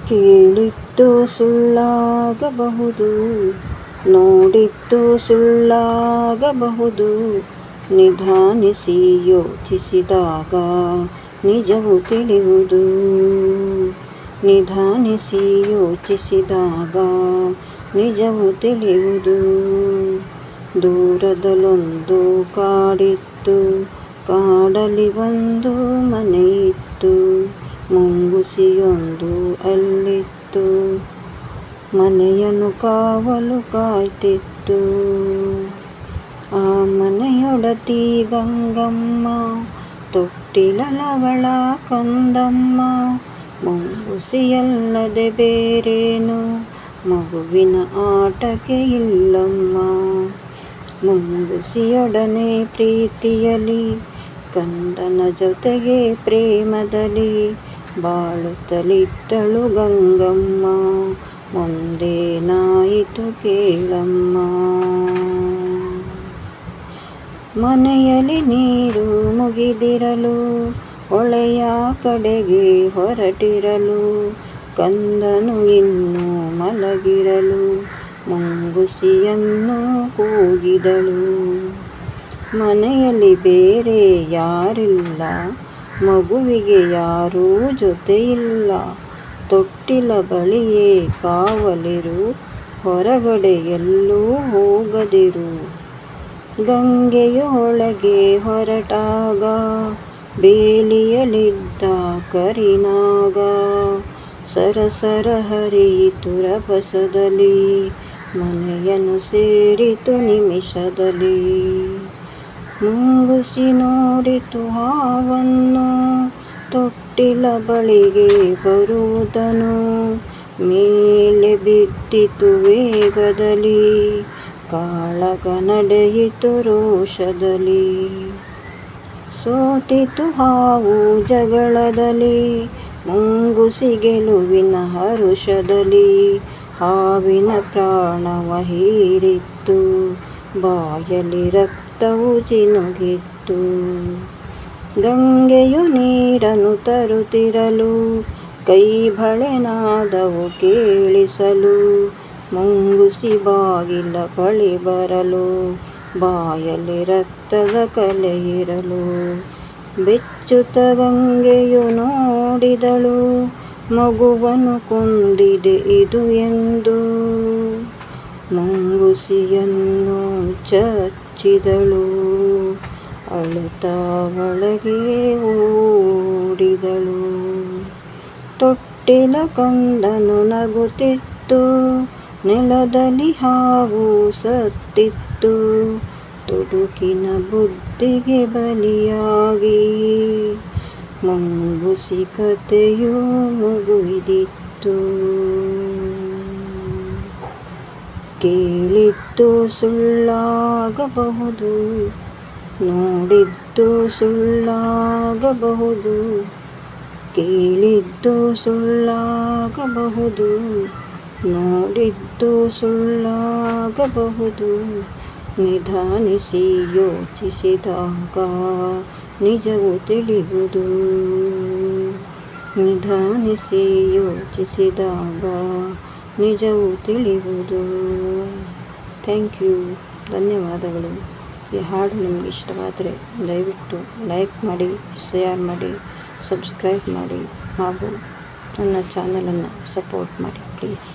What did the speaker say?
ಕೇಳಿದ್ದು ಸುಳ್ಳಾಗಬಹುದು, ನೋಡಿದ್ದು ಸುಳ್ಳಾಗಬಹುದು. ನಿಧಾನಿಸಿ ಯೋಚಿಸಿದಾಗ ನಿಜವು ತಿಳಿಯುವುದು. ನಿಧಾನಿಸಿ ಯೋಚಿಸಿದಾಗ ನಿಜವು ತಿಳಿಯುವುದು. ದೂರದಲ್ಲೊಂದು ಕಾಡಿತ್ತು, ಕಾಡಲಿ ಒಂದು ಮನೆಯಿತ್ತು. ಮುಂಗುಸಿಯೊಂದು ಅಲ್ಲಿತ್ತು, ಮನೆಯನ್ನು ಕಾವಲು ಕಾಯ್ತಿತ್ತು. ಆ ಮನೆಯೊಡತಿ ಗಂಗಮ್ಮ, ತೊಟ್ಟಿಲವಳ ಕಂದಮ್ಮ. ಮುಂಗುಸಿಯಲ್ಲದೆ ಬೇರೇನು ಮಗುವಿನ ಆಟಕ್ಕೆ ಇಲ್ಲಮ್ಮ. ಮುಂಗುಸಿಯೊಡನೆ ಪ್ರೀತಿಯಲಿ, ಕಂದನ ಜೊತೆಗೆ ಪ್ರೇಮದಲ್ಲಿ ಬಾಳುತ್ತಲಿದ್ದಳು ಗಂಗಮ್ಮ. ಮುಂದೇನಾಯಿತು ಕೇಳಮ್ಮ. ಮನೆಯಲ್ಲಿ ನೀರು ಮುಗಿದಿರಲು, ಹೊಳೆಯ ಕಡೆಗೆ ಹೊರಟಿರಲು. ಕಂದನು ಇನ್ನೂ ಮಲಗಿರಲು, ಮುಂಗುಸಿಯನ್ನು ಕೂಗಿದಳು. ಮನೆಯಲ್ಲಿ ಬೇರೆ ಯಾರಿಲ್ಲ, ಮಗುವಿಗೆ ಯಾರೂ ಜೊತೆಯಿಲ್ಲ. ತೊಟ್ಟಿಲ ಬಳಿಯೇ ಕಾವಲಿರು, ಹೊರಗಡೆ ಎಲ್ಲೂ ಹೋಗದಿರು. ಗಂಗೆಯು ಒಳಗೆ ಹೊರಟಾಗ, ಬೇಲಿಯಲಿದ್ದ ಕರಿನಾಗ. ಸರಸರ ಹರಿಯಿತು ರಭಸದಲ್ಲಿ, ಮನೆಯನ್ನು ಸೇರಿತು ನಿಮಿಷದಲ್ಲಿ. ಮುಂಗುಸಿ ನೋಡಿತು ಹಾವನ್ನು, ತೊಟ್ಟಿಲ ಬಳಿಗೆ ಬರುವುದನು. ಮೇಲೆ ಬಿದ್ದಿತು ವೇಗದಲ್ಲಿ, ಕಾಳಗ ನಡೆಯಿತು ರೋಷದಲ್ಲಿ. ಸೋತಿತು ಹಾವು ಜಗಳದಲ್ಲಿ, ಮುಂಗುಸಿ ಗೆಲುವಿನ ಹರುಷದಲ್ಲಿ. ಹಾವಿನ ಪ್ರಾಣವ ಹೀರಿತ್ತು, ಬಾಯಲ್ಲಿ ರಕ್ತವು ಜಿನುಗಿತ್ತು. ಗಂಗೆಯು ನೀರನ್ನು ತರುತ್ತಿರಲು, ಕೈ ಬಳೆನಾದವು ಕೇಳಿಸಲು. ಮುಂಗುಸಿ ಬಾಗಿಲ ಬಳಿ ಬರಲು, ಬಾಯಲ್ಲಿ ರಕ್ತದ ಕಲೆಯಿರಲು. ಬೆಚ್ಚುತ ಗಂಗೆಯು ನೋಡಿದಳು, ಮಗುವನ್ನು ಕೊಂದಿದೆ ಇದು ಎಂದು. ಮುಂಗುಸಿಯನ್ನು ಚಚ್ಚಿದಳು, ಅಳುತ್ತಾ ಒಳಗೆ ಓಡಿದಳು. ತೊಟ್ಟಿಲ ಕಂದನು ನಗುತ್ತಿತ್ತು, ನೆಲದಲ್ಲಿ ಹಾವು ಸತ್ತಿತ್ತು. ತುಡುಕಿನ ಬುದ್ಧಿಗೆ ಬಲಿಯಾಗಿ, ಮುಂಗುಸಿ ಕಥೆಯು ಮುಗಿದಿತ್ತು. ಕೇಳಿದ್ದು ಸುಳ್ಳಾಗಬಹುದು, ನೋಡಿದ್ದು ಸುಳ್ಳಾಗಬಹುದು. ಕೇಳಿದ್ದು ಸುಳ್ಳಾಗಬಹುದು, ನೋಡಿದ್ದು ಸುಳ್ಳಾಗಬಹುದು. ನಿಧಾನಿಸಿ ಯೋಚಿಸಿದಾಗ ನಿಜವು ತಿಳಿಯುವುದು. ನಿಧಾನಿಸಿ ಯೋಚಿಸಿದಾಗ ನಿಜವು ತಿಳಿಯುವುದು. ಥ್ಯಾಂಕ್ ಯು, ಧನ್ಯವಾದಗಳು. ಈ ಹಾಡು ನಿಮಗೆ ಇಷ್ಟವಾದರೆ ದಯವಿಟ್ಟು ಲೈಕ್ ಮಾಡಿ, ಶೇರ್ ಮಾಡಿ, ಸಬ್ಸ್ಕ್ರೈಬ್ ಮಾಡಿ ಹಾಗೂ ನನ್ನ ಚಾನಲನ್ನು ಸಪೋರ್ಟ್ ಮಾಡಿ ಪ್ಲೀಸ್.